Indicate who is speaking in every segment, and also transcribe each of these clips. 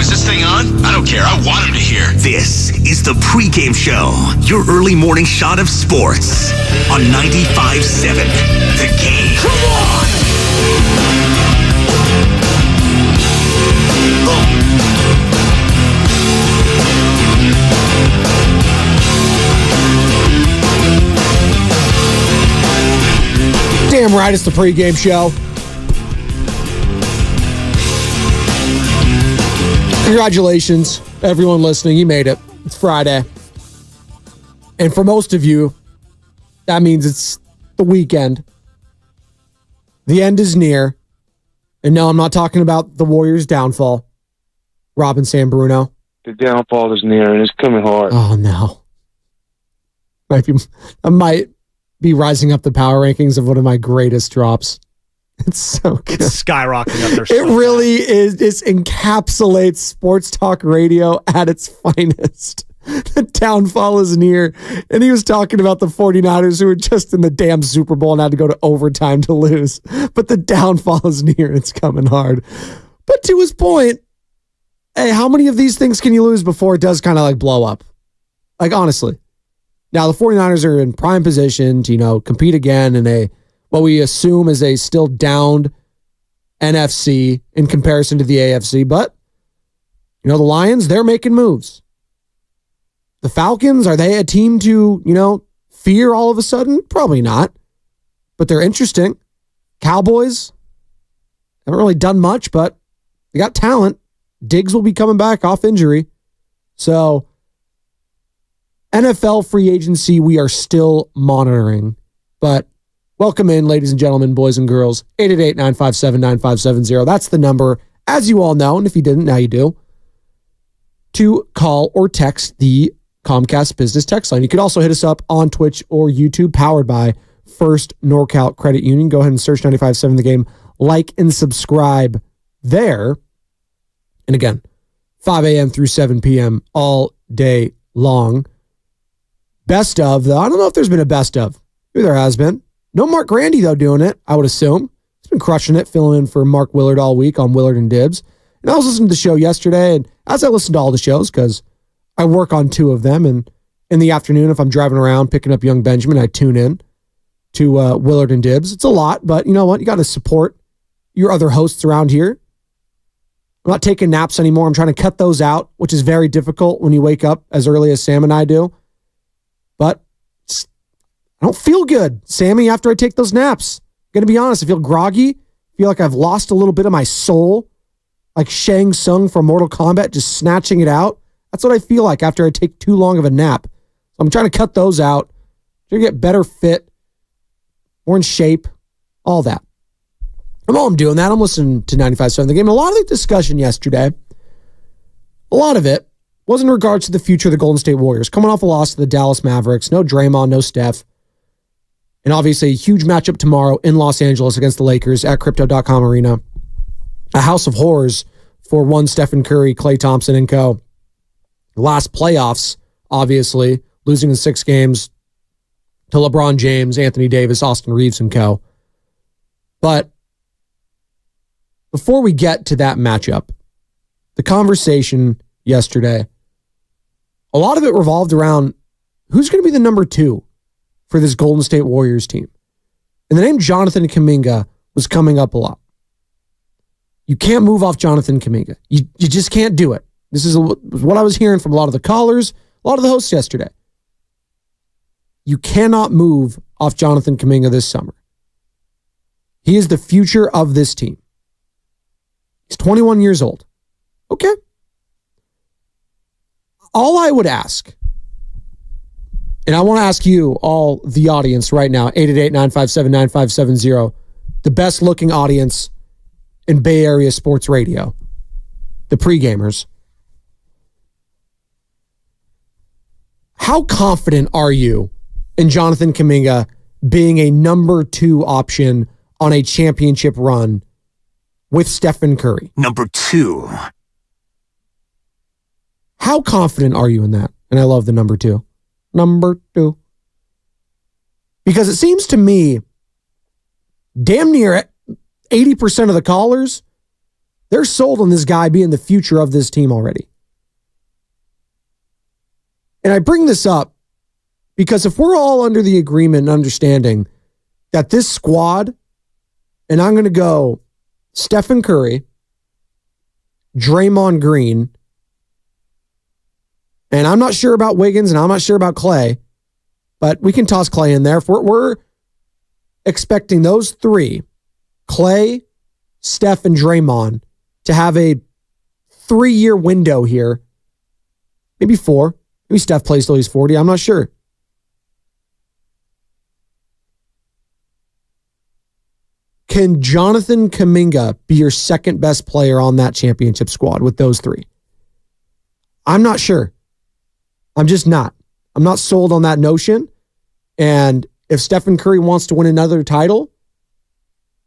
Speaker 1: is this thing on? I don't care. I want him to hear.
Speaker 2: This is the Pregame Show, your early morning shot of sports on 95.7 The Game. Come on!
Speaker 3: Damn right, it's the Pregame Show. Congratulations, everyone listening. You made it. It's Friday. And for most of you, that means it's the weekend. The end is near. And no, I'm not talking about the Warriors' downfall. Robin San Bruno.
Speaker 4: The downfall is near, and it's coming hard.
Speaker 3: Oh, no. I might be rising up the power rankings of one of my greatest drops. It's so good.
Speaker 5: It's skyrocketing up there.
Speaker 3: It really is. It encapsulates sports talk radio at its finest. The downfall is near. And he was talking about the 49ers who were just in the damn Super Bowl and had to go to overtime to lose. But the downfall is near. It's coming hard. But to his point, hey, how many of these things can you lose before it does kind of like blow up? Like, honestly. Now, the 49ers are in prime position to, compete again in what we assume is a still downed NFC in comparison to the AFC. But, the Lions, they're making moves. The Falcons, are they a team to, fear all of a sudden? Probably not. But they're interesting. Cowboys haven't really done much, but they got talent. Diggs will be coming back off injury. So, NFL free agency, we are still monitoring. But welcome in, ladies and gentlemen, boys and girls. 888-957-9570. That's the number, as you all know, and if you didn't, now you do, to call or text the Comcast Business Text line. You could also hit us up on Twitch or YouTube, powered by First NorCal Credit Union. Go ahead and search 95.7 The Game. Like and subscribe there. And again, 5 a.m. through 7 p.m. all day long. Best of, though. I don't know if there's been a best of. Maybe there has been. No Mark Grandy, though, doing it, I would assume. He's been crushing it, filling in for Mark Willard all week on Willard and Dibs. And I was listening to the show yesterday, and as I listen to all the shows, because I work on two of them, and in the afternoon, if I'm driving around picking up young Benjamin, I tune in to Willard and Dibs. It's a lot, but you know what? You got to support your other hosts around here. I'm not taking naps anymore. I'm trying to cut those out, which is very difficult when you wake up as early as Sam and I do. But I don't feel good, Sammy, after I take those naps. I'm going to be honest. I feel groggy. I feel like I've lost a little bit of my soul. Like Shang Tsung from Mortal Kombat, just snatching it out. That's what I feel like after I take too long of a nap. So I'm trying to cut those out. Trying to get better fit, more in shape, all that. While I'm doing that, I'm listening to 95.7 The Game. A lot of the discussion yesterday, a lot of it was in regards to the future of the Golden State Warriors. Coming off a loss to the Dallas Mavericks. No Draymond, no Steph. And obviously a huge matchup tomorrow in Los Angeles against the Lakers at Crypto.com Arena. A house of horrors for one Stephen Curry, Klay Thompson, and co. Last playoffs, obviously, losing in 6 games to LeBron James, Anthony Davis, Austin Reeves, and co. But before we get to that matchup, the conversation yesterday, a lot of it revolved around who's going to be the number 2 for this Golden State Warriors team. And the name Jonathan Kuminga was coming up a lot. You can't move off Jonathan Kuminga. You just can't do it. This is what I was hearing from a lot of the callers, a lot of the hosts yesterday. You cannot move off Jonathan Kuminga this summer. He is the future of this team. He's 21 years old. Okay. All I would ask, and I want to ask you, all the audience right now, 888-957-9570, the best looking audience in Bay Area sports radio, the Pregamers. How confident are you in Jonathan Kuminga being a number 2 option on a championship run with Stephen Curry?
Speaker 2: Number 2.
Speaker 3: How confident are you in that? And I love the number 2. Number 2. Because it seems to me, damn near 80% of the callers They're sold on this guy being the future of this team already. And I bring this up because if we're all under the agreement and understanding that this squad, and I'm going to go Stephen Curry, Draymond Green, and I'm not sure about Wiggins and I'm not sure about Clay, but we can toss Clay in there. If we're expecting those three, Clay, Steph, and Draymond, to have a 3-year window here, maybe 4. Maybe Steph plays till he's 40. I'm not sure. Can Jonathan Kuminga be your second best player on that championship squad with those three? I'm not sure. I'm just not. I'm not sold on that notion. And if Stephen Curry wants to win another title,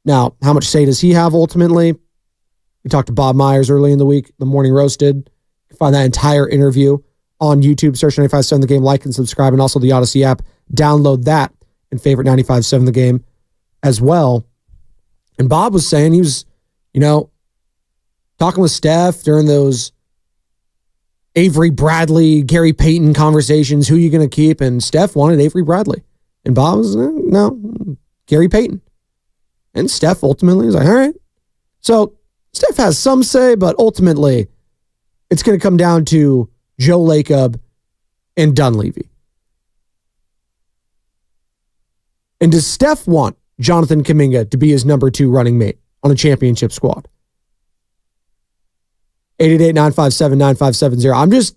Speaker 3: now, how much say does he have ultimately? We talked to Bob Myers early in the week, the Morning Roasted. You can find that entire interview on YouTube. Search 95.7 The Game, like and subscribe, and also the Odyssey app. Download that and favorite 95.7 The Game as well. And Bob was saying he was, talking with Steph during those Avery Bradley, Gary Payton conversations. Who are you going to keep? And Steph wanted Avery Bradley. And Bob was, no, Gary Payton. And Steph ultimately was like, all right. So Steph has some say, but ultimately it's going to come down to Joe Lacob and Dunleavy. And does Steph want Jonathan Kuminga to be his number 2 running mate on a championship squad? 888-957-9570.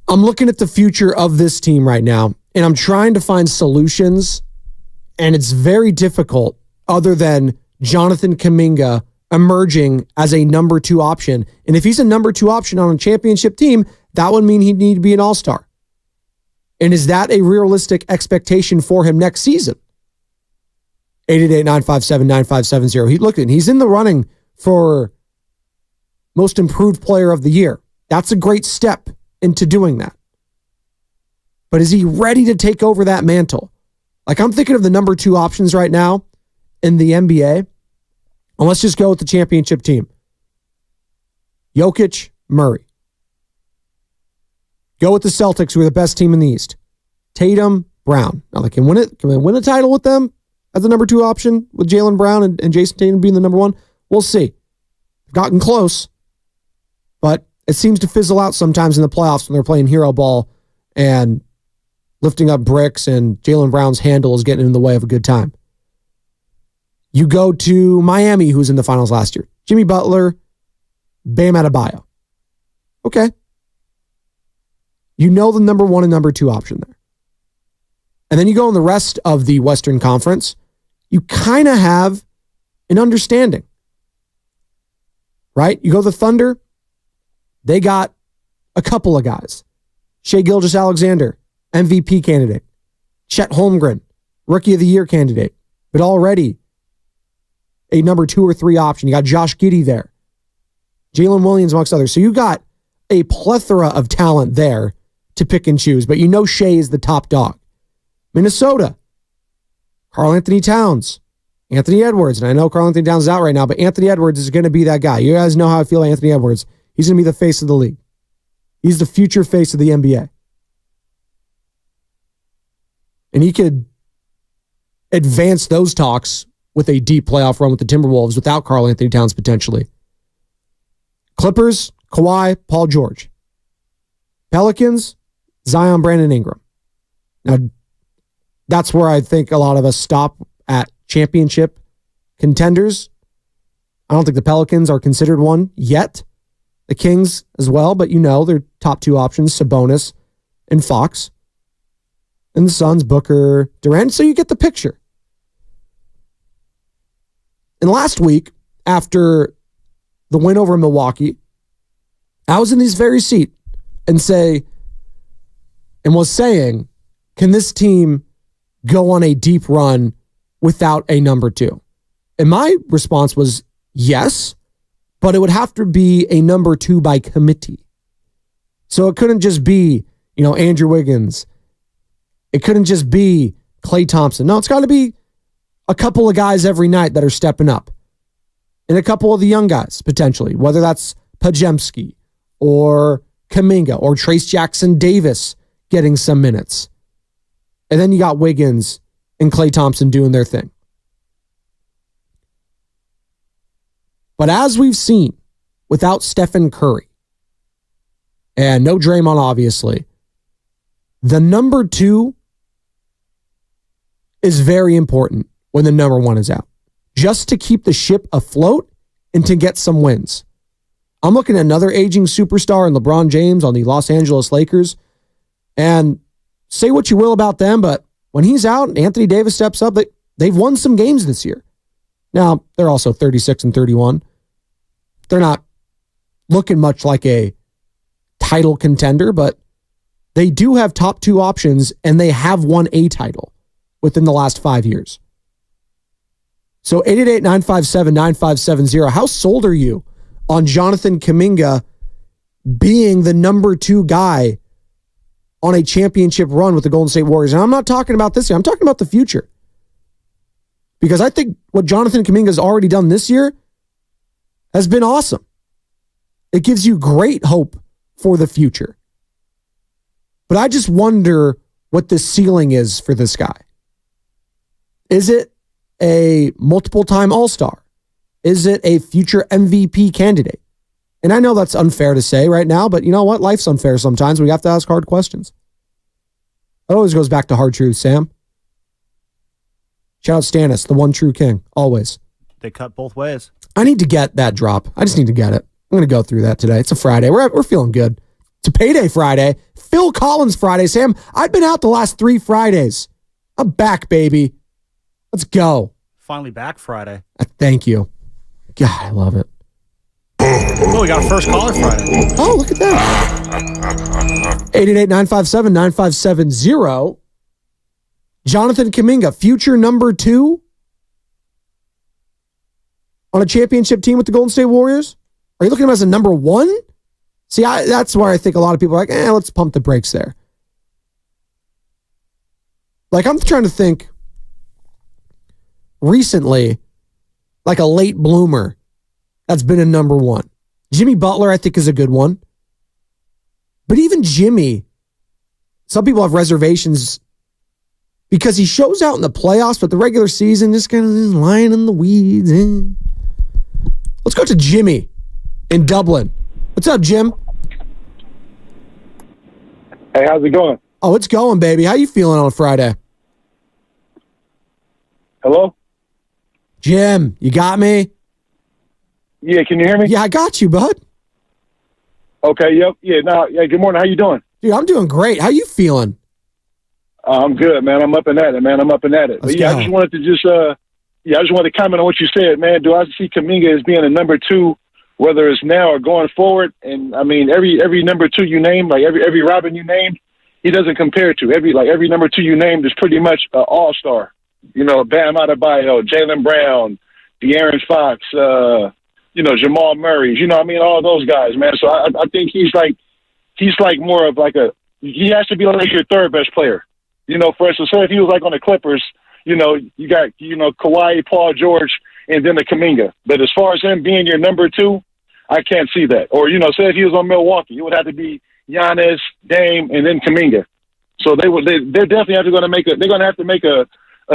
Speaker 3: I'm looking at the future of this team right now, and I'm trying to find solutions, and it's very difficult other than Jonathan Kuminga emerging as a number 2 option. And if he's a number 2 option on a championship team, that would mean he'd need to be an all-star. And is that a realistic expectation for him next season? 888-957-9570. He's in the running for most improved player of the year. That's a great step into doing that. But is he ready to take over that mantle? Like, I'm thinking of the number 2 options right now in the NBA. And let's just go with the championship team. Jokic, Murray. Go with the Celtics, who are the best team in the East. Tatum, Brown. Now, can we win a title with them as the number 2 option with Jaylen Brown and Jason Tatum being the number 1? We'll see. They've gotten close, but it seems to fizzle out sometimes in the playoffs when they're playing hero ball and lifting up bricks, and Jaylen Brown's handle is getting in the way of a good time. You go to Miami, who's in the finals last year. Jimmy Butler, Bam Adebayo. Okay. You know the number 1 and number 2 option there. And then you go in the rest of the Western Conference, you kind of have an understanding. Right? You go to the Thunder, they got a couple of guys. Shai Gilgeous-Alexander, MVP candidate. Chet Holmgren, Rookie of the Year candidate. But already a number 2 or 3 option. You got Josh Giddey there. Jalen Williams, amongst others. So you got a plethora of talent there to pick and choose. But you know Shai is the top dog. Minnesota, Karl Anthony Towns, Anthony Edwards. And I know Karl Anthony Towns is out right now, but Anthony Edwards is going to be that guy. You guys know how I feel about Anthony Edwards. He's going to be the face of the league. He's the future face of the NBA. And he could advance those talks with a deep playoff run with the Timberwolves without Karl Anthony Towns potentially. Clippers, Kawhi, Paul George. Pelicans, Zion, Brandon Ingram. Now, that's where I think a lot of us stop at championship contenders. I don't think the Pelicans are considered one yet. The Kings as well, but their top 2 options, Sabonis and Fox. And the Suns, Booker, Durant. So you get the picture. And last week, after the win over Milwaukee, I was in this very seat and was saying, can this team go on a deep run without a number 2? And my response was yes, but it would have to be a number 2 by committee. So it couldn't just be, Andrew Wiggins. It couldn't just be Klay Thompson. No, it's got to be a couple of guys every night that are stepping up. and a couple of the young guys, potentially, whether that's Pajemski or Kuminga or Trace Jackson Davis getting some minutes. And then you got Wiggins and Klay Thompson doing their thing. But as we've seen, without Stephen Curry, and no Draymond, obviously, the number 2 is very important when the number 1 is out, just to keep the ship afloat and to get some wins. I'm looking at another aging superstar in LeBron James on the Los Angeles Lakers, and say what you will about them, but when he's out and Anthony Davis steps up, they've won some games this year. Now, they're also 36 and 31. They're not looking much like a title contender, but they do have top 2 options, and they have won a title within the last 5 years. So 888-957-9570. How sold are you on Jonathan Kuminga being the number 2 guy on a championship run with the Golden State Warriors? And I'm not talking about this year. I'm talking about the future. Because I think what Jonathan Kuminga has already done this year has been awesome. It gives you great hope for the future. But I just wonder what the ceiling is for this guy. Is it a multiple-time All-Star? Is it a future MVP candidate? And I know that's unfair to say right now, but you know what? Life's unfair sometimes. We have to ask hard questions. It always goes back to hard truth, Sam. Shout out Stannis, the one true king, always.
Speaker 5: They cut both ways.
Speaker 3: I need to get that drop. I just need to get it. I'm going to go through that today. It's a Friday. We're feeling good. It's a payday Friday. Phil Collins Friday. Sam, I've been out the last 3 Fridays. I'm back, baby. Let's go.
Speaker 5: Finally back Friday.
Speaker 3: Thank you. God, I love it.
Speaker 5: Oh, we got a first caller Friday.
Speaker 3: Oh, look at that. 888-957-9570. Jonathan Kuminga, future number 2 on a championship team with the Golden State Warriors? Are you looking at him as a number 1? See, that's where I think a lot of people are like, let's pump the brakes there. Like, I'm trying to think recently, like a late bloomer that's been a number 1. Jimmy Butler, I think, is a good one. But even Jimmy, some people have reservations because he shows out in the playoffs, but the regular season just kind of lying in the weeds. Let's go to Jimmy in Dublin. What's up, Jim?
Speaker 4: Hey, how's it going?
Speaker 3: Oh, it's going, baby. How you feeling on a Friday?
Speaker 4: Hello?
Speaker 3: Jim, you got me?
Speaker 4: Yeah, can you hear me?
Speaker 3: Yeah, I got you, bud.
Speaker 4: Okay, yep. Yeah, good morning. How you doing?
Speaker 3: Dude, I'm doing great. How you feeling?
Speaker 4: I'm good, man. I'm up and at it, man. I'm up and at it.
Speaker 3: Let's
Speaker 4: But yeah,
Speaker 3: go.
Speaker 4: I just wanted to comment on what you said, man. Do I see Kuminga as being a number 2, whether it's now or going forward? And I mean, every number 2 you name, like every Robin you named, he doesn't compare to. Every number 2 you named is pretty much an all-star. You know, Bam Adebayo, Jaylen Brown, De'Aaron Fox, Jamal Murray. You know, I mean, all those guys, man. So I think he's like more of like he has to be like your 3rd best player. You know, for instance, say if he was like on the Clippers, you know, you got, Kawhi, Paul George, and then the Kuminga. But as far as him being your number 2, I can't see that. Or, say if he was on Milwaukee, it would have to be Giannis, Dame, and then Kuminga. So they're definitely going to have to make a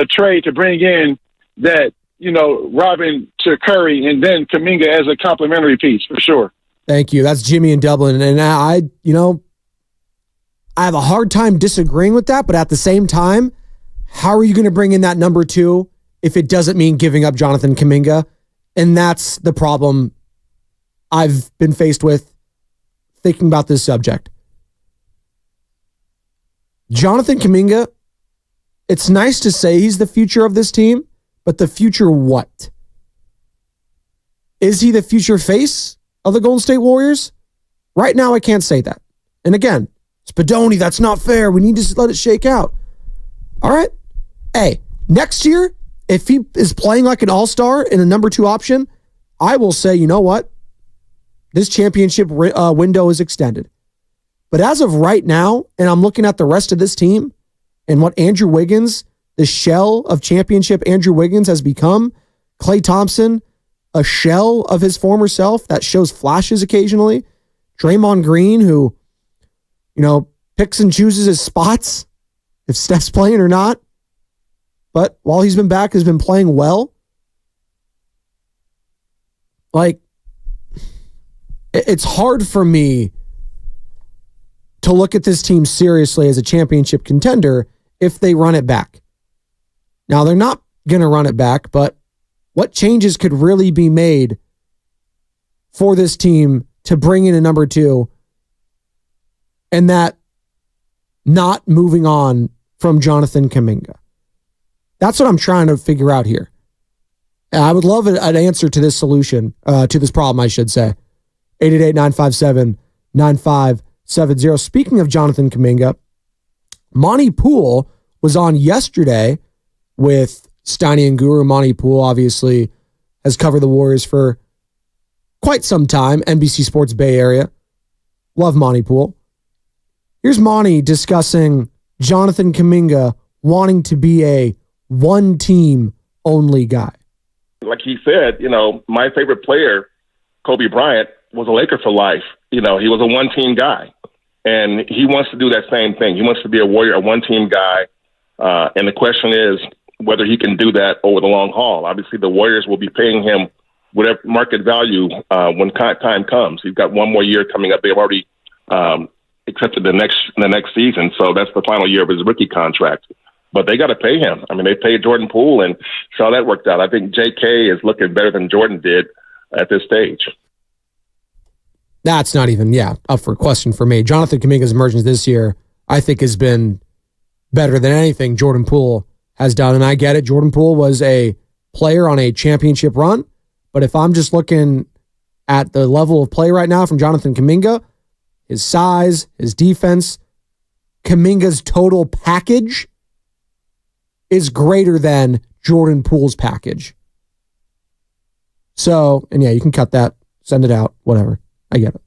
Speaker 4: trade to bring in that, Robin to Curry and then Kuminga as a complimentary piece for sure.
Speaker 3: Thank you. That's Jimmy in Dublin. And I have a hard time disagreeing with that, but at the same time, how are you going to bring in that number 2 if it doesn't mean giving up Jonathan Kuminga? And that's the problem I've been faced with thinking about this subject. Jonathan Kuminga, it's nice to say he's the future of this team, but the future what? Is he the future face of the Golden State Warriors? Right now, I can't say that. And again, Spadoni, that's not fair. We need to let it shake out. All right. Hey, next year, if he is playing like an all-star in a number 2 option, I will say, you know what? This championship window is extended. But as of right now, and I'm looking at the rest of this team and what Andrew Wiggins, the shell of championship Andrew Wiggins has become, Klay Thompson, a shell of his former self that shows flashes occasionally. Draymond Green, who, picks and chooses his spots if Steph's playing or not. But while he's been back, has been playing well. Like, it's hard for me to look at this team seriously as a championship contender if they run it back. Now, they're not going to run it back, but what changes could really be made for this team to bring in a number 2 and that not moving on from Jonathan Kuminga? That's what I'm trying to figure out here. And I would love an answer to this solution, to this problem, I should say. 888-957-9570. Speaking of Jonathan Kuminga, Monty Poole was on yesterday with Steiny and Guru. Monty Poole obviously has covered the Warriors for quite some time. NBC Sports Bay Area. Love Monty Poole. Here's Monty discussing Jonathan Kuminga wanting to be a one-team only guy.
Speaker 6: Like he said, my favorite player, Kobe Bryant, was a Laker for life. He was a one-team guy. And he wants to do that same thing. He wants to be a Warrior, a one-team guy. And the question is whether he can do that over the long haul. Obviously, the Warriors will be paying him whatever market value when time comes. He's got one more year coming up. They've already accepted the next season, so that's the final year of his rookie contract. But they got to pay him. I mean, they paid Jordan Poole, and saw that worked out. I think J.K. is looking better than Jordan did at this stage.
Speaker 3: That's not even, up for question for me. Jonathan Kuminga's emergence this year, I think, has been better than anything Jordan Poole has done. And I get it. Jordan Poole was a player on a championship run. But if I'm just looking at the level of play right now from Jonathan Kuminga, his size, his defense, Kuminga's total package is greater than Jordan Poole's package. So, and you can cut that, send it out, whatever. I get it.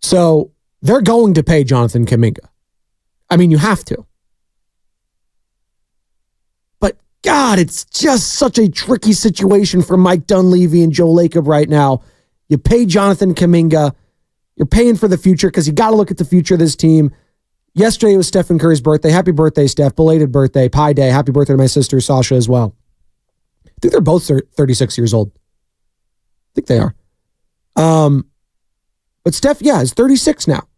Speaker 3: So, they're going to pay Jonathan Kuminga. I mean, you have to. But, God, it's just such a tricky situation for Mike Dunleavy and Joe Lacob right now. You pay Jonathan Kuminga. You're paying for the future because you got to look at the future of this team. Yesterday was Stephen Curry's birthday. Happy birthday, Steph. Belated birthday. Pi Day. Happy birthday to my sister, Sasha, as well. I think they're both 36 years old. I think they are. But Steph, is 36 now.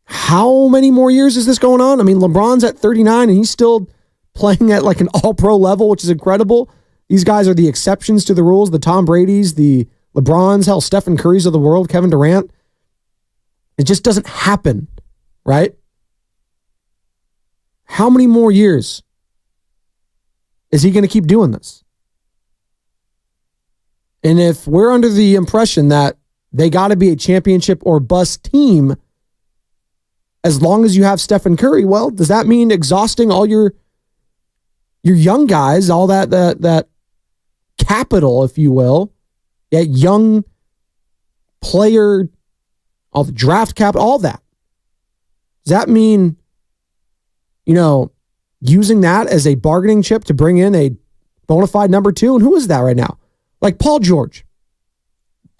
Speaker 3: How many more years is this going on? I mean, LeBron's at 39 and he's still playing at like an all-pro level, which is incredible. These guys are the exceptions to the rules. The Tom Brady's, the LeBron's, hell, Stephen Curry's of the world, Kevin Durant. It just doesn't happen, right? How many more years is he going to keep doing this? And if we're under the impression that they got to be a championship or bust team, as long as you have Stephen Curry, well, does that mean exhausting all your young guys, all that capital, if you will, that young player, all the draft capital, all that? Does that mean, using that as a bargaining chip to bring in a bona fide number 2? And who is that right now? Like Paul George.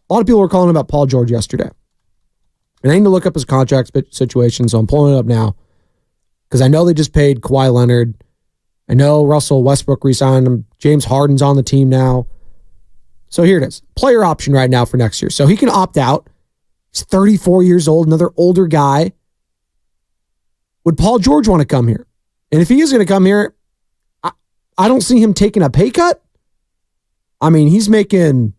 Speaker 3: A lot of people were calling about Paul George yesterday. And I need to look up his contract situation, so I'm pulling it up now. Because I know they just paid Kawhi Leonard. I know Russell Westbrook re-signed him. James Harden's on the team now. So here it is. Player option right now for next year. So he can opt out. He's 34 years old, another older guy. Would Paul George want to come here? And if he is going to come here, I don't see him taking a pay cut. I mean, he's making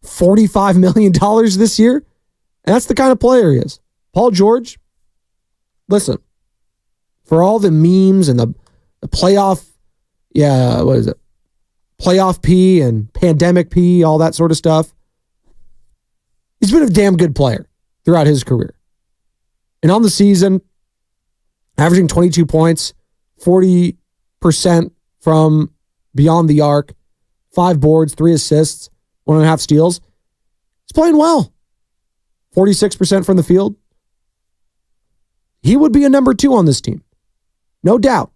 Speaker 3: $45 million this year. And that's the kind of player he is. Paul George, listen, for all the memes and the playoff, what is it? Playoff P and pandemic P, all that sort of stuff. He's been a damn good player throughout his career. And on the season, averaging 22 points, 40% from beyond the arc, 5 boards, 3 assists, 1.5 steals. He's playing well. 46% from the field. He would be a number 2 on this team. No doubt.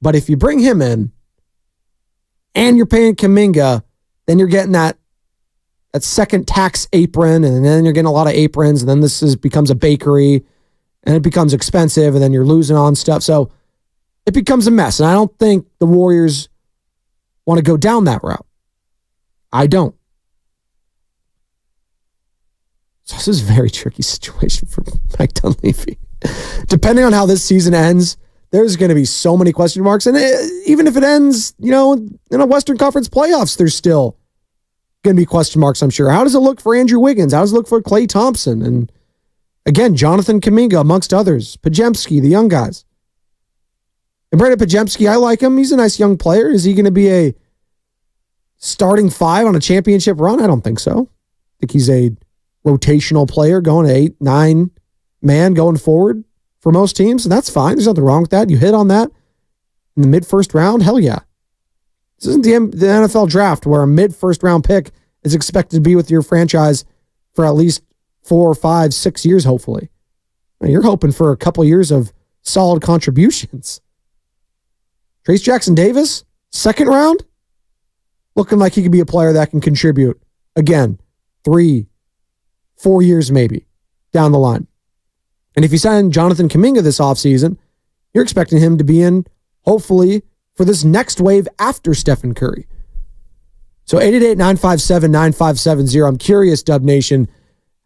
Speaker 3: But if you bring him in and you're paying Kuminga, then you're getting that second tax apron, and then you're getting a lot of aprons, and then becomes a bakery, and it becomes expensive, and then you're losing on stuff. So it becomes a mess, and I don't think the Warriors want to go down that route. I don't. So this is a very tricky situation for Mike Dunleavy. Depending on how this season ends, there's going to be so many question marks. And even if it ends, in a Western Conference playoffs, there's still going to be question marks, I'm sure. How does it look for Andrew Wiggins? How does it look for Klay Thompson? And again, Jonathan Kuminga, amongst others. Pajemski, the young guys. And Brandon Pajemski, I like him. He's a nice young player. Is he going to be a starting 5 on a championship run? I don't think so. I think he's a rotational player going to 8, 9 man going forward for most teams, and that's fine. There's nothing wrong with that. You hit on that in the mid-first round, hell yeah. This isn't the NFL draft where a mid-first round pick is expected to be with your franchise for at least 4, 5, 6 years, hopefully. You're hoping for a couple years of solid contributions. Trace Jackson Davis, second round, looking like he could be a player that can contribute. Again, 3, 4 years maybe down the line. And if you sign Jonathan Kuminga this offseason, you're expecting him to be in, hopefully, for this next wave after Stephen Curry. So 888-957-9570. I'm curious, Dub Nation,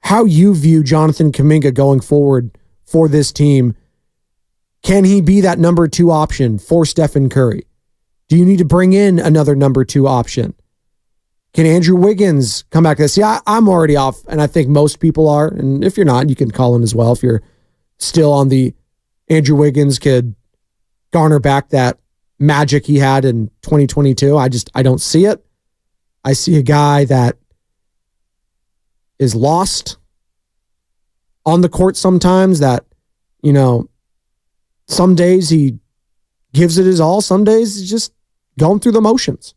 Speaker 3: how you view Jonathan Kuminga going forward for this team. Can he be that number 2 option for Stephen Curry? Do you need to bring in another number 2 option? Can Andrew Wiggins come back to this? See, I'm already off, and I think most people are. And if you're not, you can call in as well. If you're still on the Andrew Wiggins could garner back that magic he had in 2022. I don't see it. I see a guy that is lost on the court sometimes, that, some days he gives it his all. Some days he's just going through the motions.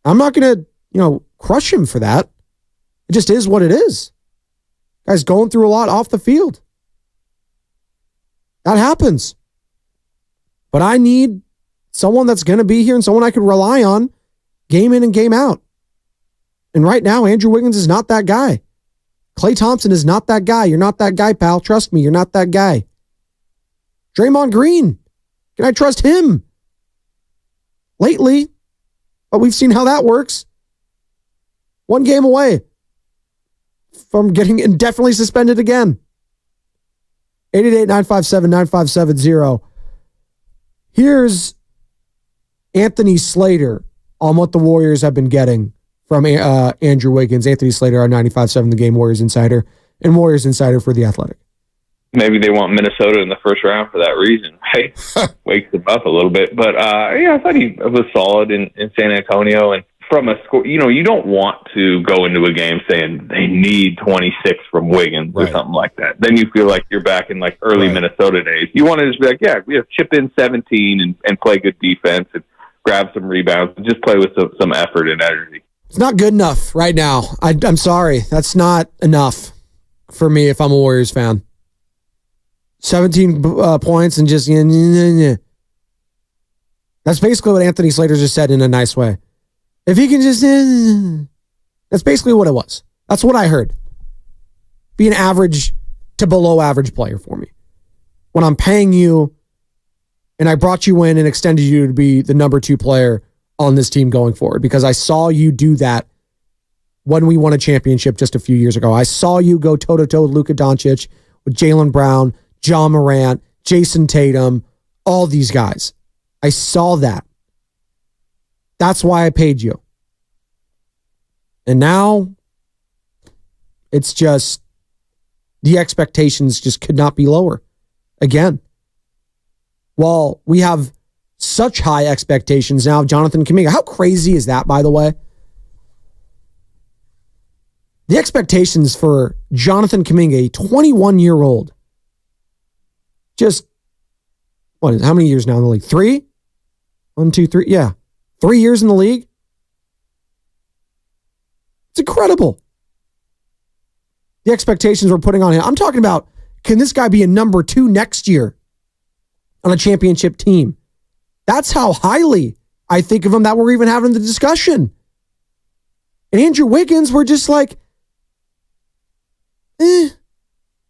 Speaker 3: I'm not going to, crush him for that. It just is what it is. Guy's going through a lot off the field. That happens. But I need someone that's going to be here and someone I could rely on game in and game out. And right now, Andrew Wiggins is not that guy. Klay Thompson is not that guy. You're not that guy, pal. Trust me, you're not that guy. Draymond Green, can I trust him? Lately, but we've seen how that works. 1 game away from getting indefinitely suspended again. 888-957-9570. Here's Anthony Slater on what the Warriors have been getting from Andrew Wiggins. Anthony Slater on 95.7 The Game, Warriors Insider, and Warriors Insider for The Athletic.
Speaker 7: Maybe they want Minnesota in the first round for that reason, right? Wakes them up a little bit. But, I thought he was solid in San Antonio. And from a score, you don't want to go into a game saying they need 26 from Wiggins or something like that. Then you feel like you're back in like early Minnesota days. You want to just be like, we have chip in 17 and play good defense and grab some rebounds and just play with some effort and energy.
Speaker 3: It's not good enough right now. I'm sorry. That's not enough for me if I'm a Warriors fan. 17 points and just... That's basically what Anthony Slater just said in a nice way. If he can just... That's basically what it was. That's what I heard. Be an average to below average player for me. When I'm paying you and I brought you in and extended you to be the number 2 player on this team going forward, because I saw you do that when we won a championship just a few years ago. I saw you go toe-to-toe with Luka Doncic, with Jaylen Brown, John Morant, Jason Tatum, all these guys. I saw that. That's why I paid you. And now it's just the expectations just could not be lower. Again, while we have such high expectations now of Jonathan Kuminga. How crazy is that, by the way? The expectations for Jonathan Kuminga, a 21-year-old, just, how many years now in the league? 3? 1, 2, 3. Yeah. 3 years in the league. It's incredible. The expectations we're putting on him. I'm talking about, can this guy be a number 2 next year on a championship team? That's how highly I think of them that were even having the discussion. And Andrew Wiggins were just like, eh.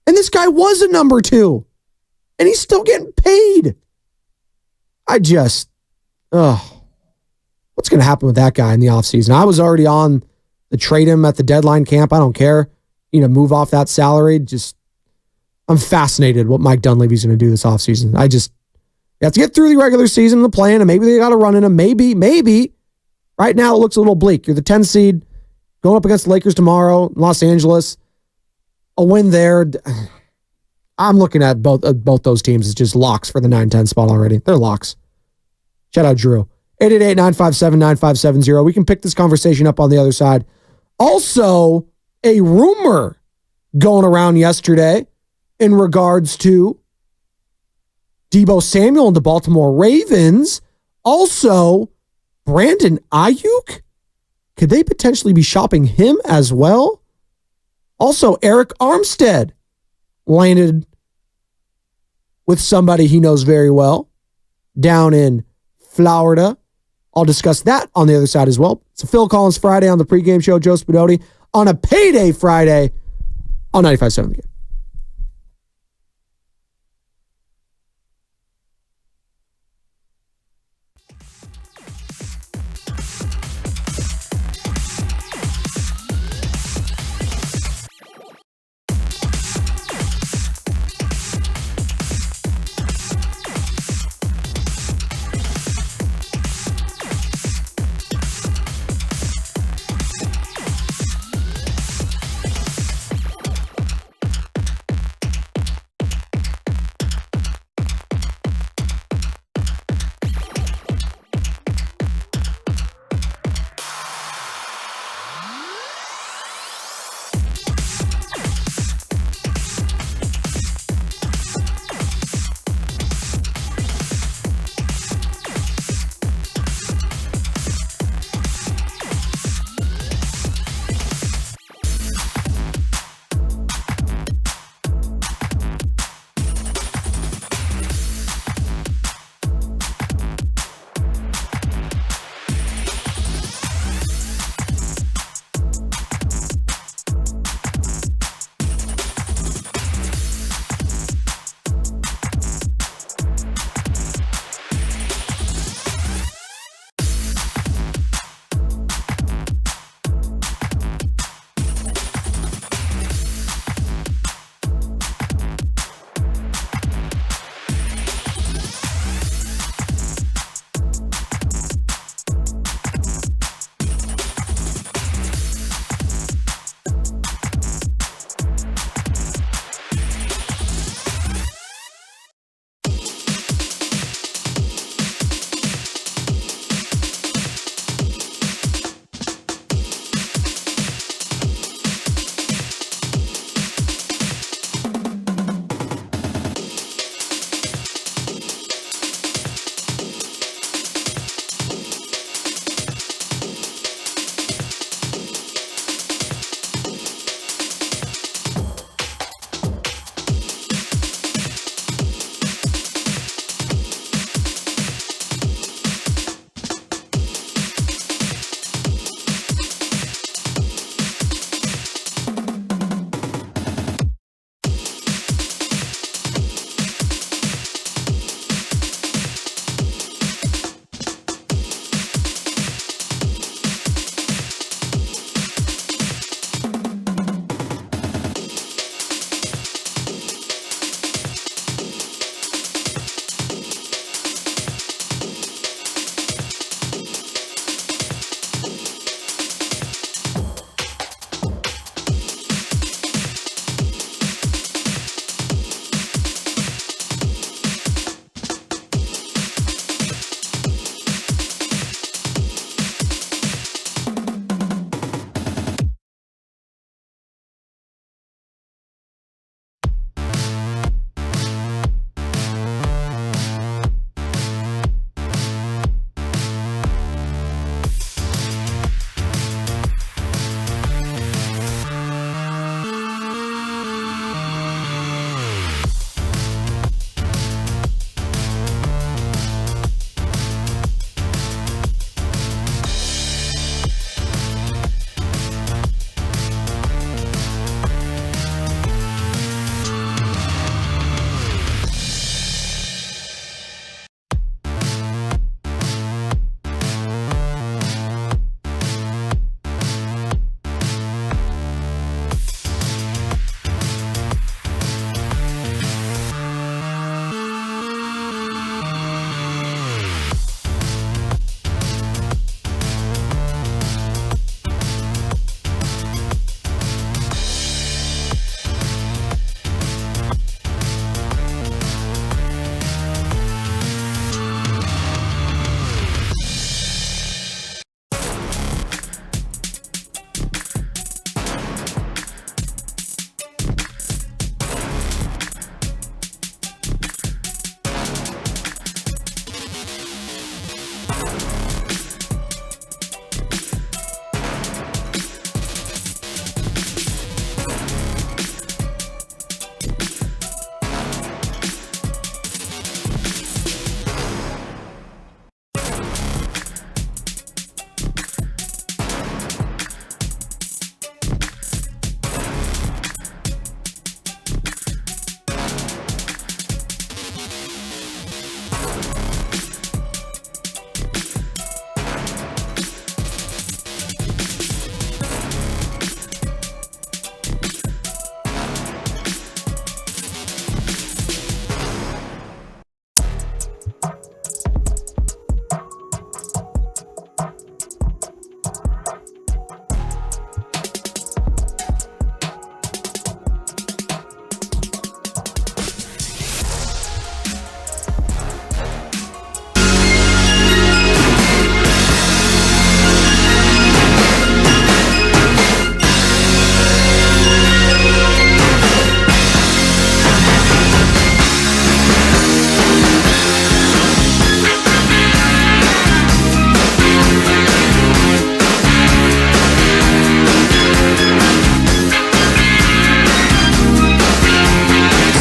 Speaker 3: And this guy was a number 2. And he's still getting paid. What's going to happen with that guy in the offseason? I was already on the trade him at the deadline camp. I don't care. Move off that salary. I'm fascinated what Mike Dunleavy's going to do this offseason. You have to get through the regular season, the plan, and maybe they got to run in him. Maybe. Right now it looks a little bleak. You're the 10 seed going up against the Lakers tomorrow in Los Angeles. A win there. I'm looking at both those teams as just locks for the 9-10 spot already. They're locks. Shout out Drew. 888-957-9570. We can pick this conversation up on the other side. Also, a rumor going around yesterday in regards to Deebo Samuel and the Baltimore Ravens. Also, Brandon Ayuk. Could they potentially be shopping him as well? Also, Eric Armstead landed with somebody he knows very well down in Florida. I'll discuss that on the other side as well. It's a Phil Collins Friday on the pregame show. Joe Spadoni on a payday Friday on 95.7 The Game.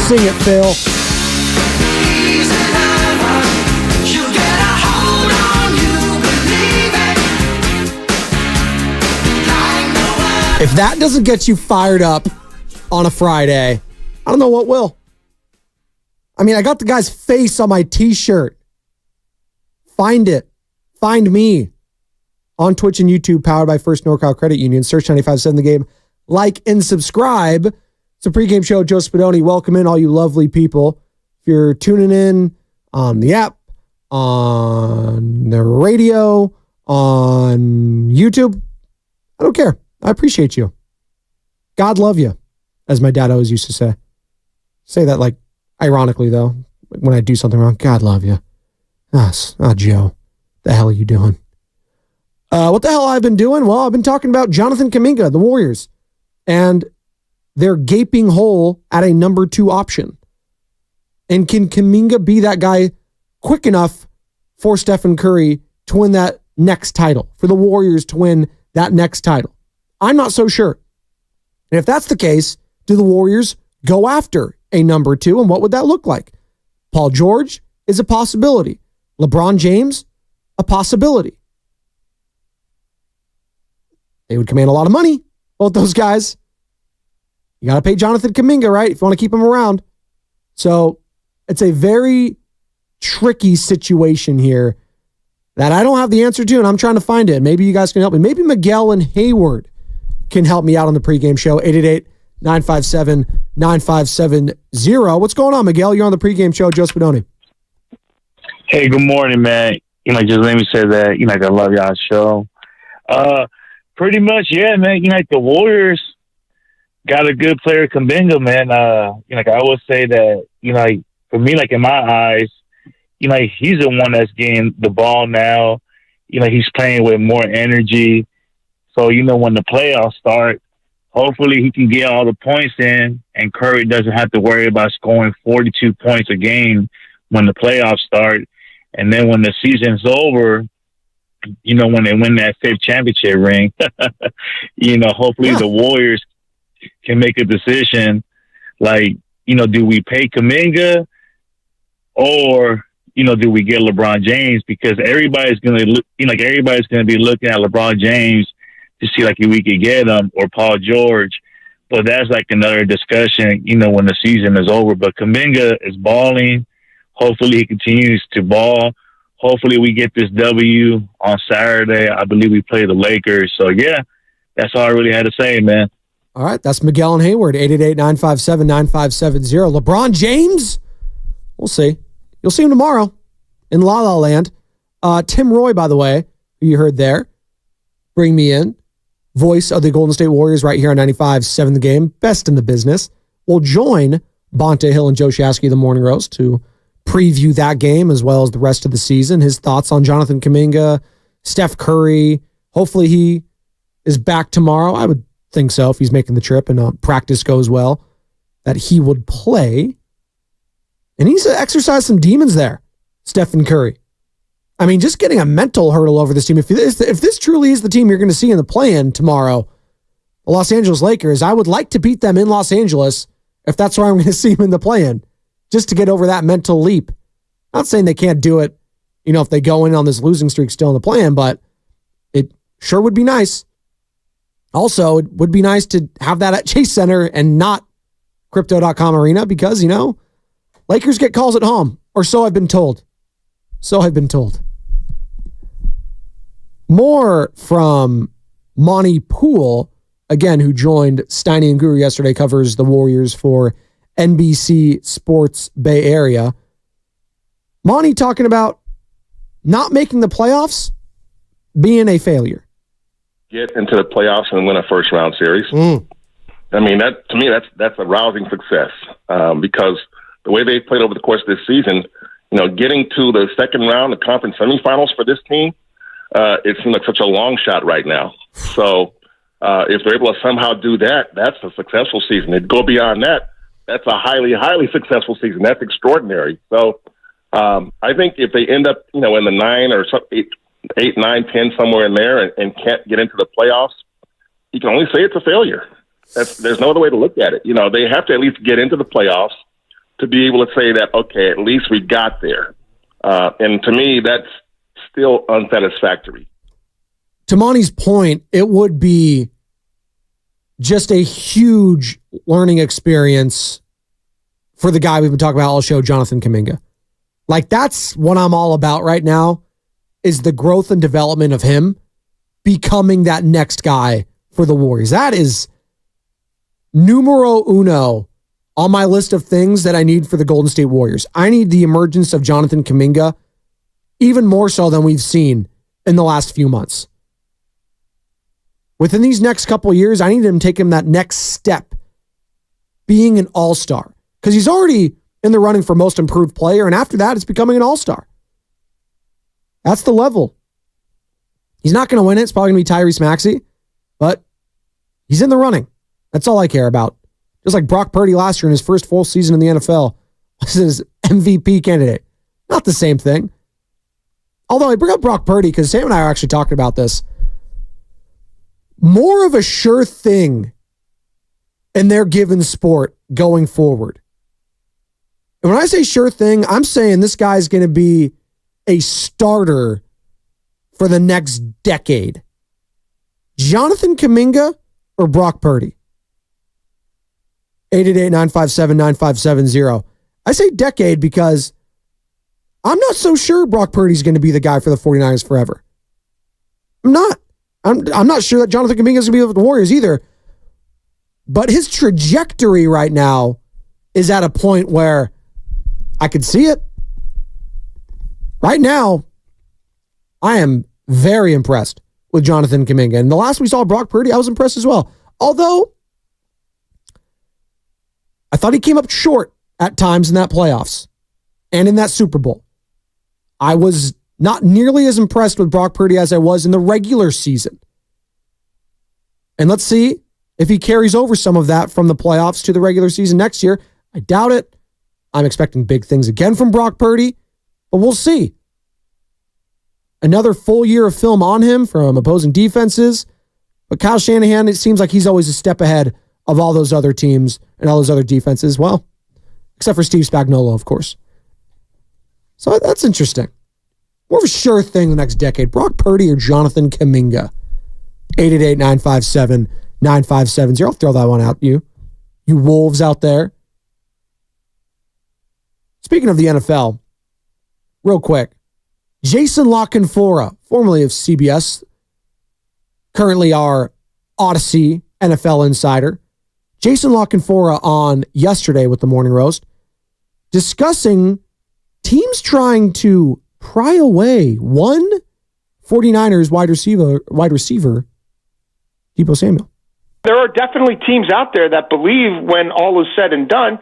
Speaker 3: Sing it, Phil. If that doesn't get you fired up on a Friday, I don't know what will. I mean, I got the guy's face on my t-shirt. Find it. Find me on Twitch and YouTube, powered by First NorCal Credit Union. Search 95.7 The Game. Like and subscribe. It's a pregame show. Joe Spadoni. Welcome in, all you lovely people. If you're tuning in on the app, on the radio, on YouTube, I don't care. I appreciate you. God love you, as my dad always used to say. Say that like ironically, though, when I do something wrong. God love you. Joe. The hell are you doing? What the hell I've been doing? Well, I've been talking about Jonathan Kuminga, the Warriors, and their gaping hole at a number 2 option. And can Kuminga be that guy quick enough for Stephen Curry to win that next title, for the Warriors to win that next title? I'm not so sure. And if that's the case, do the Warriors go after a number 2? And what would that look like? Paul George is a possibility. LeBron James, a possibility. They would command a lot of money, both those guys. You got to pay Jonathan Kuminga, right? If you want to keep him around. So it's a very tricky situation here that I don't have the answer to, and I'm trying to find it. Maybe you guys can help me. Maybe Miguel and Hayward can help me out on the pregame show. 888-957-9570. What's going on, Miguel? You're on the pregame show. Joe Spadoni.
Speaker 8: Hey, good morning, man. Just let me say that, I love y'all's show. Pretty much, yeah, man. The Warriors got a good player, Kuminga, man. I always say that, for me, in my eyes, he's the one that's getting the ball now. He's playing with more energy. So, when the playoffs start, hopefully he can get all the points in, and Curry doesn't have to worry about scoring 42 points a game when the playoffs start. And then when the season's over, when they win that 5th championship ring, hopefully the Warriors can make a decision, do we pay Kuminga or, do we get LeBron James? Because everybody's going to look, everybody's going to be looking at LeBron James to see if we could get him, or Paul George. But that's another discussion, when the season is over. But Kuminga is balling. Hopefully he continues to ball. Hopefully we get this W on Saturday. I believe we play the Lakers. So, yeah, that's all I really had to say, man.
Speaker 3: All right, that's Miguel and Hayward, 888-957-9570. LeBron James? We'll see. You'll see him tomorrow in La La Land. Tim Roy, by the way, who you heard there, bring me in. Voice of the Golden State Warriors right here on 95.7 The Game, best in the business, will join Bonta Hill and Joe Shasky, the Morning Roast, to preview that game as well as the rest of the season. His thoughts on Jonathan Kuminga, Steph Curry. Hopefully he is back tomorrow. I would think so if he's making the trip and practice goes well, that he would play. And he needs to exercise some demons there, Stephen Curry. I mean, just getting a mental hurdle over this team. If this truly is the team you're going to see in the play-in tomorrow, the Los Angeles Lakers, I would like to beat them in Los Angeles if that's where I'm going to see them in the play-in, just to get over that mental leap. Not saying they can't do it, if they go in on this losing streak still in the play-in, but it sure would be nice. Also, it would be nice to have that at Chase Center and not Crypto.com Arena because, Lakers get calls at home, or so I've been told. More from Monty Poole, again, who joined Steiny and Guru yesterday, covers the Warriors for NBC Sports Bay Area. Monty talking about not making the playoffs being a failure.
Speaker 6: Get into the playoffs and win a first-round series. I mean, that to me, that's a rousing success because the way they played over the course of this season, getting to the second round, the conference semifinals for this team, it seems like such a long shot right now. So if they're able to somehow do that, that's a successful season. They'd go beyond that. That's a highly, highly successful season. That's extraordinary. So I think if they end up, in the 9 or 8, 9, 10, somewhere in there and can't get into the playoffs, you can only say it's a failure. There's no other way to look at it. They have to at least get into the playoffs. to be able to say that, okay, at least we got there. And to me, that's still unsatisfactory.
Speaker 3: To Monty's point, it would be just a huge learning experience for the guy we've been talking about all show, Jonathan Kuminga. Like, that's what I'm all about right now, is the growth and development of him becoming that next guy for the Warriors. That is numero uno on my list of things that I need for the Golden State Warriors. I need the emergence of Jonathan Kuminga even more so than we've seen in the last few months. Within these next couple of years, I need him to take him that next step, being an all-star. Because he's already in the running for most improved player, and after that, it's becoming an all-star. That's the level. He's not going to win it. It's probably going to be Tyrese Maxey, but he's in the running. That's all I care about. Just like Brock Purdy last year in his first full season in the NFL was his MVP candidate. Not the same thing. Although I bring up Brock Purdy because Sam and I are actually talking about this. More of a sure thing in their given sport going forward. And when I say sure thing, I'm saying this guy's going to be a starter for the next decade. Jonathan Kuminga or Brock Purdy? 888-957-9570. I say decade because I'm not so sure Brock Purdy's going to be the guy for the 49ers forever. I'm not. I'm not sure that Jonathan Kuminga is going to be with the Warriors either. But his trajectory right now is at a point where I could see it. Right now, I am very impressed with Jonathan Kuminga. And the last we saw Brock Purdy, I was impressed as well. Although, I thought he came up short at times in that playoffs and in that Super Bowl. I was not nearly as impressed with Brock Purdy as I was in the regular season. And let's see if he carries over some of that from the playoffs to the regular season next year. I doubt it. I'm expecting big things again from Brock Purdy, but we'll see. Another full year of film on him from opposing defenses. But Kyle Shanahan, it seems like he's always a step ahead of all those other teams and all those other defenses. Well, except for Steve Spagnuolo, of course. So that's interesting. More of a sure thing the next decade. Brock Purdy or Jonathan Kuminga? 888-957-9570. I'll throw that one out to you. You Wolves out there. Speaking of the NFL, real quick. Jason La Canfora, formerly of CBS, currently our Odyssey NFL insider. Jason La Canfora on yesterday with the Morning Roast, discussing teams trying to pry away one 49ers wide receiver, Deebo Samuel.
Speaker 9: There are definitely teams out there that believe when all is said and done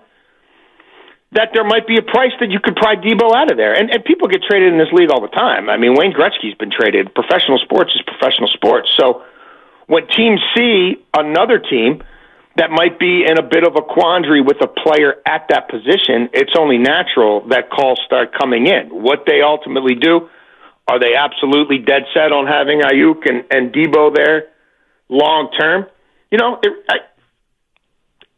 Speaker 9: that there might be a price that you could pry Deebo out of there. And people get traded in this league all the time. I mean, Wayne Gretzky's been traded. Professional sports is professional sports. So when teams see another team that might be in a bit of a quandary with a player at that position, it's only natural that calls start coming in. What they ultimately do, are they absolutely dead set on having Ayuk and Deebo there long term? You know,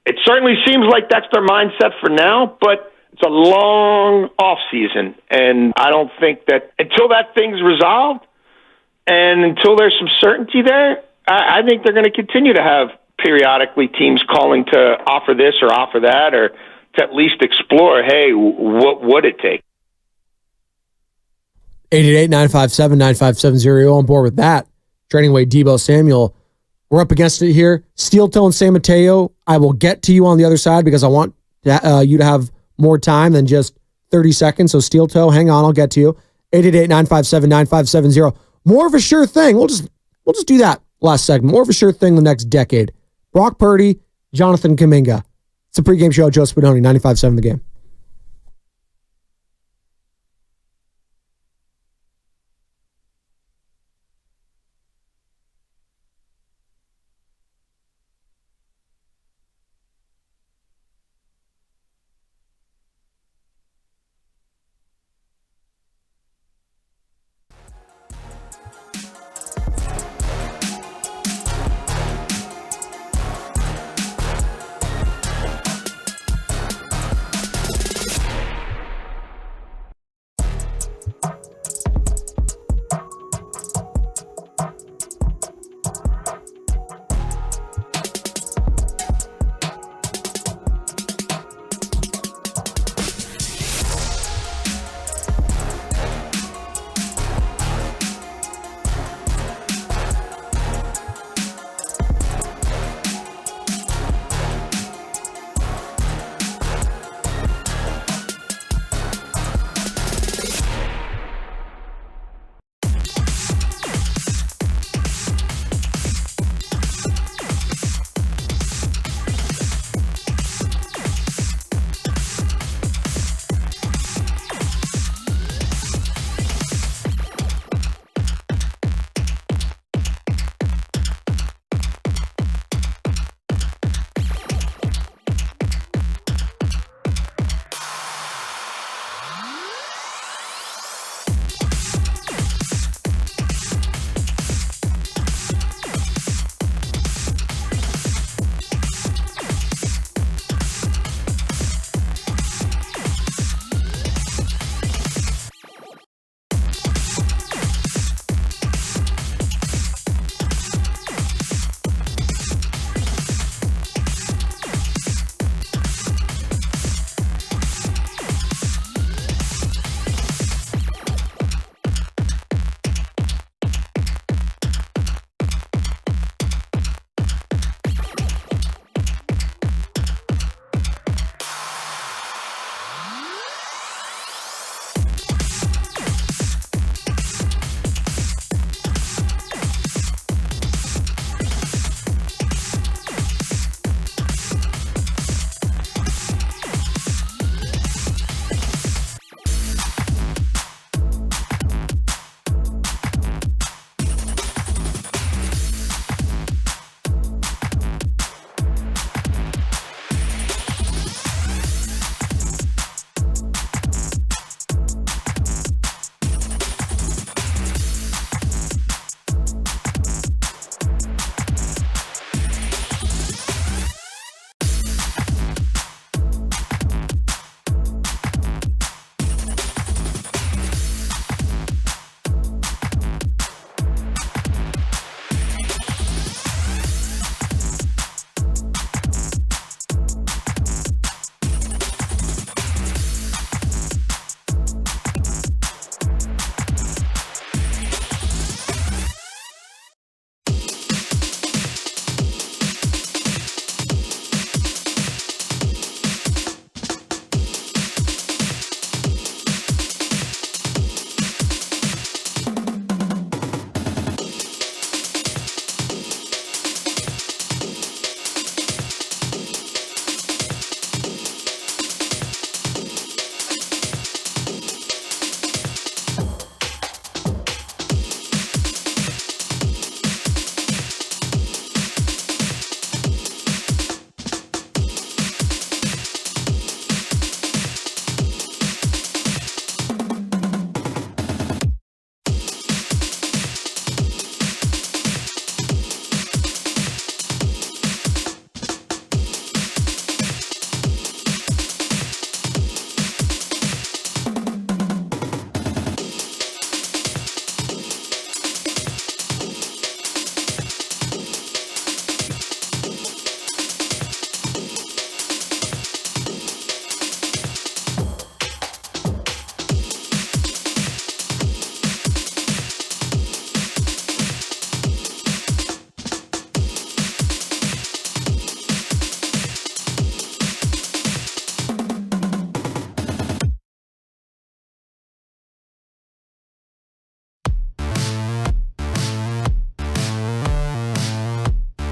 Speaker 9: it certainly seems like that's their mindset for now, but it's a long off season, and I don't think that until that thing's resolved and until there's some certainty there, I think they're going to continue to have periodically teams calling to offer this or offer that, or to at least explore, hey, what would it take?
Speaker 3: 888-957-9570. On board with that. Trading away Deebo Samuel. We're up against it here. Steel Toe and San Mateo. I will get to you on the other side because I want you to have more time than just 30 seconds. So Steel Toe, hang on, I'll get to you. 888-957-9570. More of a sure thing. We'll just do that last segment. More of a sure thing the next decade. Brock Purdy, Jonathan Kuminga. It's a pregame show. Joe Spadoni, 95.7 The Game.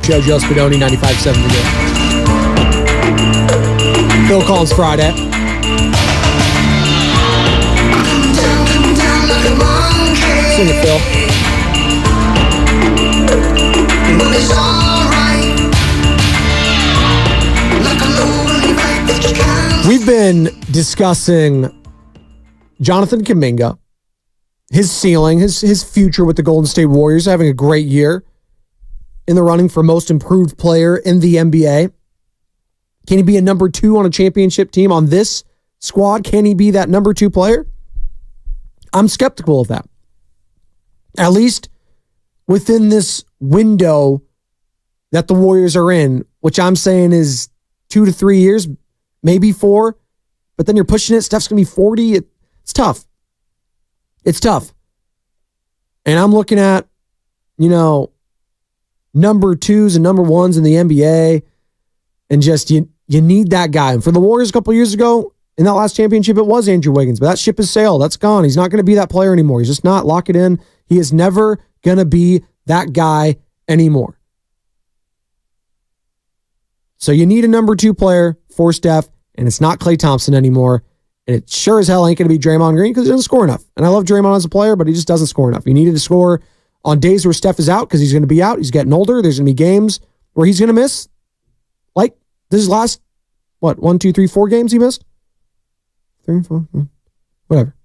Speaker 3: Joe Spadoni, 95.7 The Game. Phil Collins Friday. Sing it, Phil. We've been discussing Jonathan Kuminga, his ceiling, his future with the Golden State Warriors, having a great year in the running for most improved player in the NBA. Can he be a number 2 on a championship team on this squad? Can he be that number 2 player? I'm skeptical of that. At least within this window that the Warriors are in, which I'm saying is 2 to 3 years, maybe 4, but then you're pushing it. Steph's going to be 40. It's tough. It's tough. And I'm looking at, number 2s and number 1s in the NBA, and just you need that guy. And for the Warriors a couple years ago, in that last championship, it was Andrew Wiggins, but that ship has sailed. That's gone. He's not going to be that player anymore. He's just not. Lock it in. He is never going to be that guy anymore. So you need a number 2 player for Steph, and it's not Klay Thompson anymore. And it sure as hell ain't going to be Draymond Green because he doesn't score enough. And I love Draymond as a player, but he just doesn't score enough. He needed to score on days where Steph is out because he's going to be out. He's getting older. There's going to be games where he's going to miss. Like this last, 1, 2, 3, 4 games he missed? 3, 4, whatever.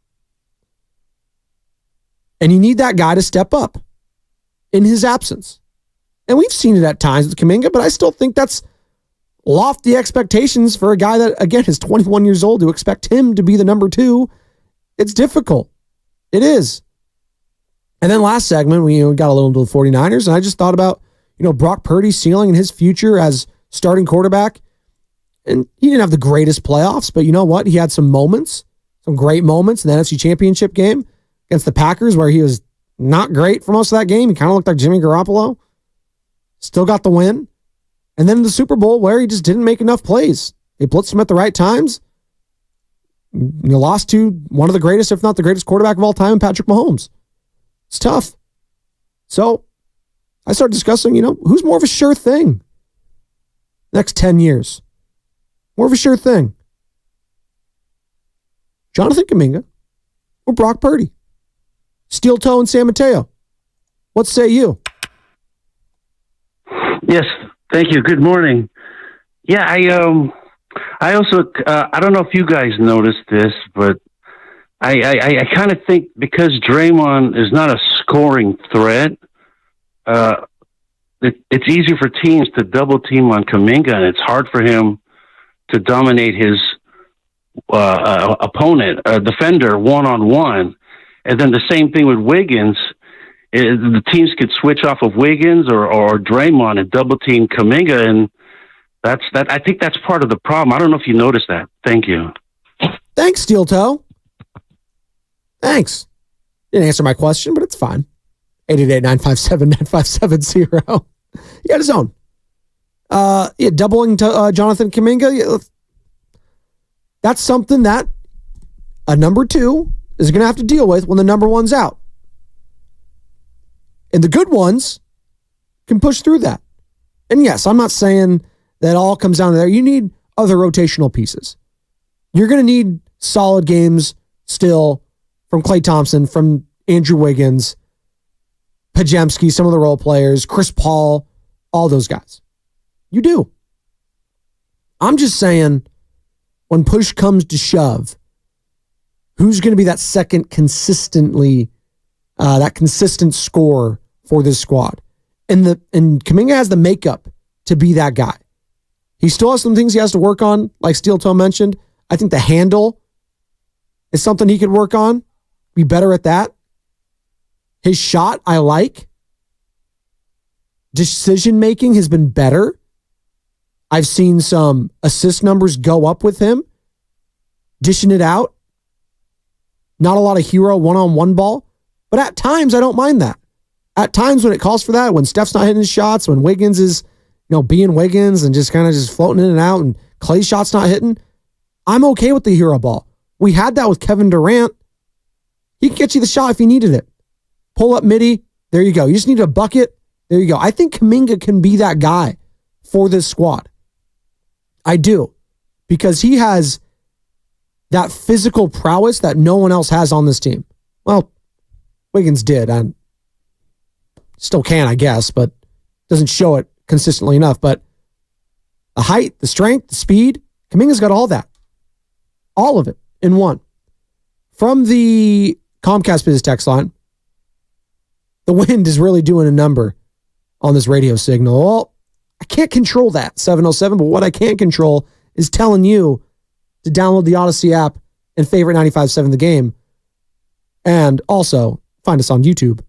Speaker 3: And you need that guy to step up in his absence. And we've seen it at times with Kuminga, but I still think that's lofty expectations for a guy that, again, is 21 years old. To expect him to be the number 2, it's difficult. It is. And then last segment, we got a little into the 49ers, and I just thought about, Brock Purdy's ceiling and his future as starting quarterback. And he didn't have the greatest playoffs, but you know what? He had some moments, some great moments in the NFC Championship game against the Packers where he was not great for most of that game. He kind of looked like Jimmy Garoppolo. Still got the win. And then in the Super Bowl where he just didn't make enough plays. They blitzed him at the right times. You lost to one of the greatest, if not the greatest quarterback of all time, Patrick Mahomes. It's tough. So I started discussing, who's more of a sure thing next 10 years? More of a sure thing. Jonathan Kuminga or Brock Purdy? Steel Toe and San Mateo. What say you?
Speaker 8: Yes, thank you. Good morning. Yeah, I also I don't know if you guys noticed this, but I kind of think because Draymond is not a scoring threat, it's easier for teams to double team on Kuminga, and it's hard for him to dominate his opponent, defender, one-on-one. And then the same thing with Wiggins. The teams could switch off of Wiggins or Draymond and double team Kuminga, and that's that. I think that's part of the problem. I don't know if you noticed that. Thank you.
Speaker 3: Thanks, Steel Toe. Thanks. Didn't answer my question, but it's fine. 888-957-9570. He got his own. Doubling to Jonathan Kuminga. Yeah, that's something that a number 2 is going to have to deal with when the number 1's out. And the good ones can push through that. And yes, I'm not saying that all comes down to there. You need other rotational pieces. You're going to need solid games still from Klay Thompson, from Andrew Wiggins, Pajemski, some of the role players, Chris Paul, all those guys. You do. I'm just saying, when push comes to shove, who's going to be that second that consistent scorer for this squad? And Kuminga has the makeup to be that guy. He still has some things he has to work on, like Steel Toe mentioned. I think the handle is something he could work on, be better at that. His shot, I like. Decision-making has been better. I've seen some assist numbers go up with him, dishing it out. Not a lot of hero one-on-one ball, but at times I don't mind that. At times when it calls for that, when Steph's not hitting his shots, when Wiggins is, being Wiggins and just kind of just floating in and out, and Klay's shot's not hitting, I'm okay with the hero ball. We had that with Kevin Durant. He can get you the shot if you needed it. Pull up midi, there you go. You just need a bucket There you go. I think Kuminga can be that guy for this squad. I do. Because he has that physical prowess that no one else has on this team. Well, Wiggins did. And still can, I guess, but doesn't show it consistently enough. But the height, the strength, the speed, Kuminga's got all that. All of it in one. From the Comcast Business text line, the wind is really doing a number on this radio signal. Well, I can't control that, 707, but what I can control is telling you to download the Odyssey app and favorite 95.7 The Game. And also find us on YouTube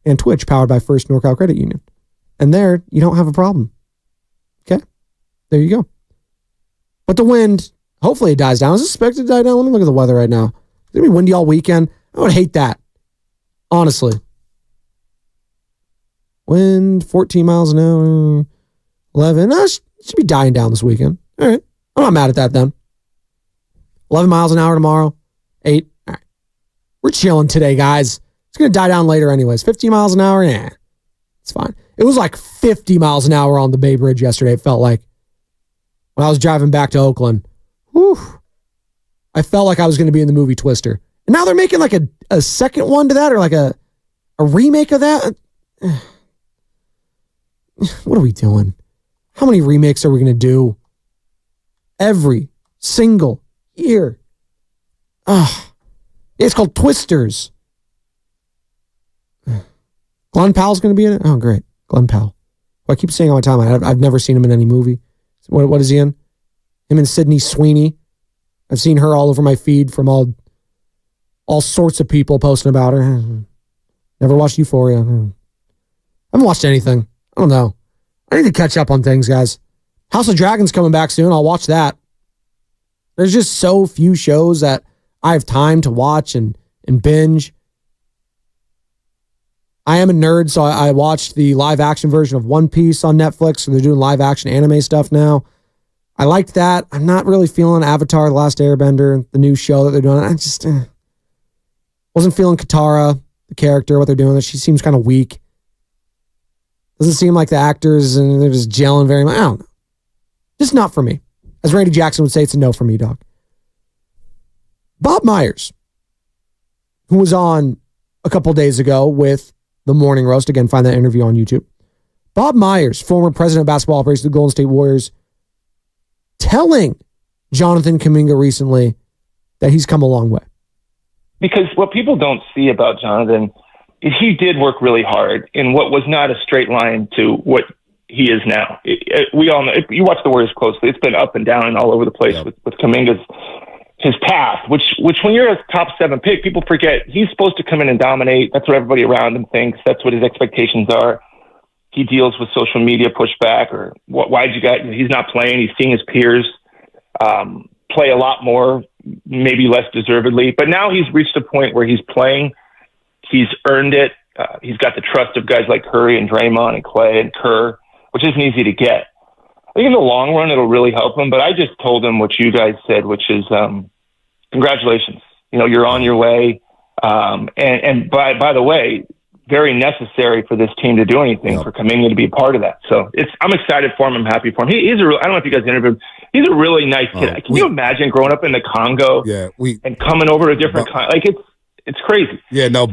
Speaker 3: and Twitch, powered by First NorCal Credit Union. And there, you don't have a problem. Okay? There you go. But the wind, hopefully it dies down. Is it expected to die down? Let me look at the weather right now. It's going to be windy all weekend. I would hate that. Honestly. Wind, 14 miles an hour, 11. It should be dying down this weekend. All right. I'm not mad at that then. 11 miles an hour tomorrow. 8. All right. We're chilling today, guys. It's going to die down later anyways. 15 miles an hour. Yeah. It's fine. It was like 50 miles an hour on the Bay Bridge yesterday, it felt like. When I was driving back to Oakland. Whew. I felt like I was going to be in the movie Twister. And now they're making like a second one to that, or like a remake of that. What are we doing? How many remakes are we going to do? Every single year. It's called Twisters. Glenn Powell's going to be in it? Oh, great. Glenn Powell. Well, I keep saying all the time, I've never seen him in any movie. What is he in? Him and Sydney Sweeney. I've seen her all over my feed from all sorts of people posting about her. Never watched Euphoria. I haven't watched anything. I don't know. I need to catch up on things, guys. House of Dragons coming back soon. I'll watch that. There's just so few shows that I have time to watch and binge. I am a nerd, so I watched the live action version of One Piece on Netflix. So they're doing live action anime stuff now. I liked that. I'm not really feeling Avatar: The Last Airbender, the new show that they're doing. I just wasn't feeling Katara, the character, what they're doing. She seems kind of weak. Doesn't seem like the actors, and they're just gelling very much. I don't know. Just not for me. As Randy Jackson would say, it's a no for me, dog. Bob Myers, who was on a couple days ago with The Morning Roast. Again, find that interview on YouTube. Bob Myers, former president of basketball operations of the Golden State Warriors, telling Jonathan Kuminga recently that he's come a long way.
Speaker 7: Because what people don't see about Jonathan is he did work really hard in what was not a straight line to what he is now. We all know, if you watch the Warriors closely, it's been up and down and all over the place with Kuminga's his path, which when you're a top 7 pick, people forget he's supposed to come in and dominate. That's what everybody around him thinks. That's what his expectations are. He deals with social media pushback, or why'd you guys, he's not playing. He's seeing his peers play a lot more, maybe less deservedly. But now he's reached a point where he's playing. He's earned it. He's got the trust of guys like Curry and Draymond and Clay and Kerr, which isn't easy to get. I think in the long run, it'll really help him. But I just told him what you guys said, which is congratulations. You know, you're on your way. And by the way, very necessary for this team to do anything, for Kuminga to be a part of that. So I'm excited for him. I'm happy for him. He's I don't know if you guys interviewed him. He's a really nice kid. Can you imagine growing up in the Congo and coming over to a different like it's crazy.
Speaker 3: Yeah, no.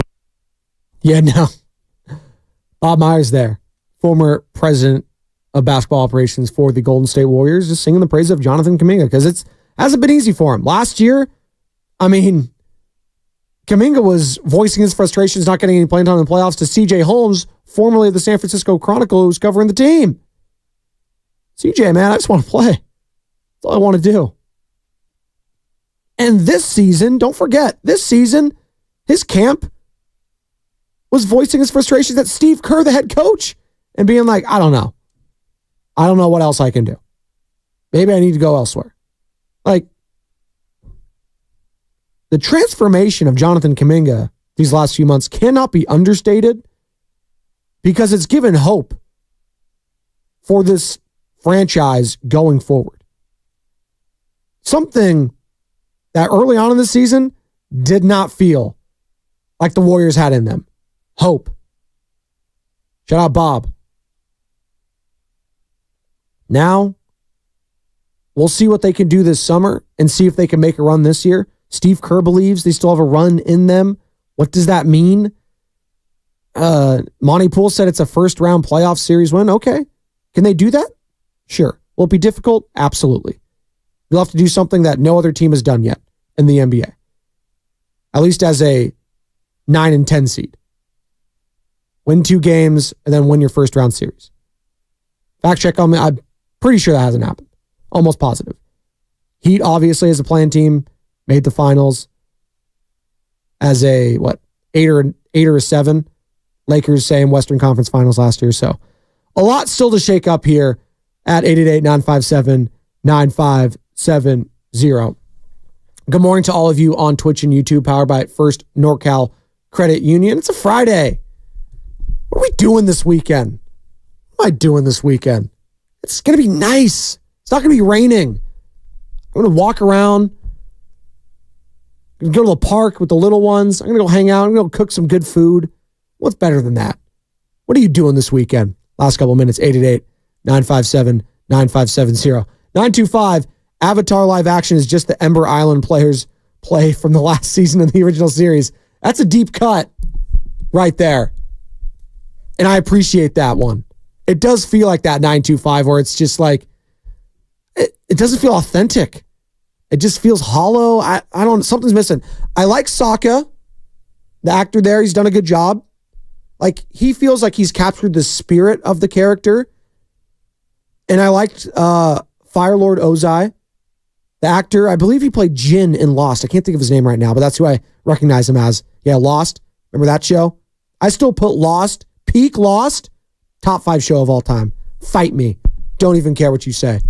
Speaker 3: Bob Myers there, former president of basketball operations for the Golden State Warriors, just singing the praise of Jonathan Kuminga, because it hasn't been easy for him. Last year, I mean, Kuminga was voicing his frustrations not getting any playing time in the playoffs to CJ Holmes, formerly of the San Francisco Chronicle, who was covering the team. CJ, man, I just want to play. That's all I want to do. And this season, don't forget, this season, his camp was voicing his frustrations at Steve Kerr, the head coach, and being like, I don't know. I don't know what else I can do. Maybe I need to go elsewhere. Like, the transformation of Jonathan Kuminga these last few months cannot be understated, because it's given hope for this franchise going forward. Something that early on in the season did not feel like the Warriors had in them. Hope. Shout out Bob. Now, we'll see what they can do this summer and see if they can make a run this year. Steve Kerr believes they still have a run in them. What does that mean? Monty Poole said it's a first-round playoff series win. Okay. Can they do that? Sure. Will it be difficult? Absolutely. You'll have to do something that no other team has done yet in the NBA. At least as a 9 and 10 seed. Win 2 games and then win your first-round series. Fact check on me. I'm pretty sure that hasn't happened. Almost positive. Heat, obviously, as a playing team, made the finals as a, 8 or a 7. Lakers, same Western Conference Finals last year. So a lot still to shake up here at 888-957-9570. Good morning to all of you on Twitch and YouTube, powered by First NorCal Credit Union. It's a Friday. What are we doing this weekend? What am I doing this weekend? It's going to be nice. It's not going to be raining. I'm going to walk around. I'm going to go to the park with the little ones. I'm going to go hang out. I'm going to go cook some good food. What's better than that? What are you doing this weekend? Last couple of minutes, 888-957-9570. 925, Avatar live action is just the Ember Island players play from the last season of the original series. That's a deep cut right there. And I appreciate that one. It does feel like that 925 where it's just like, it doesn't feel authentic. It just feels hollow. I don't, something's missing. I like Sokka, the actor there. He's done a good job. Like, he feels like he's captured the spirit of the character. And I liked Fire Lord Ozai, the actor. I believe he played Jin in Lost. I can't think of his name right now, but that's who I recognize him as. Yeah, Lost. Remember that show? I still put Lost, peak Lost, top 5 show of all time. Fight me. Don't even care what you say.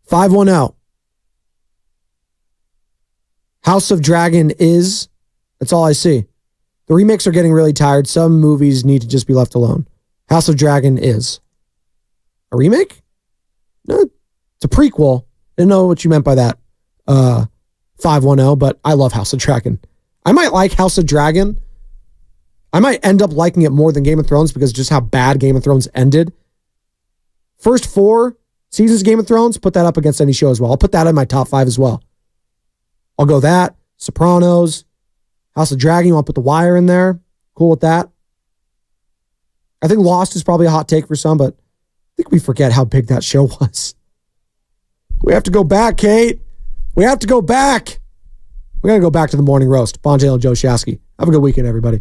Speaker 3: 510. House of Dragon is, that's all I see. The remakes are getting really tired. Some movies need to just be left alone. House of Dragon is a remake? No, it's a prequel. Didn't know what you meant by that. 510, but I love House of Dragon. I might like House of Dragon. I might end up liking it more than Game of Thrones because just how bad Game of Thrones ended. First 4 seasons of Game of Thrones, put that up against any show as well. I'll put that in my top 5 as well. I'll go that. Sopranos. House of Dragon, you want to put The Wire in there? Cool with that. I think Lost is probably a hot take for some, but I think we forget how big that show was. We have to go back, Kate. We have to go back. We got to go back to the morning roast. Bonjay and Joe Shasky. Have a good weekend, everybody.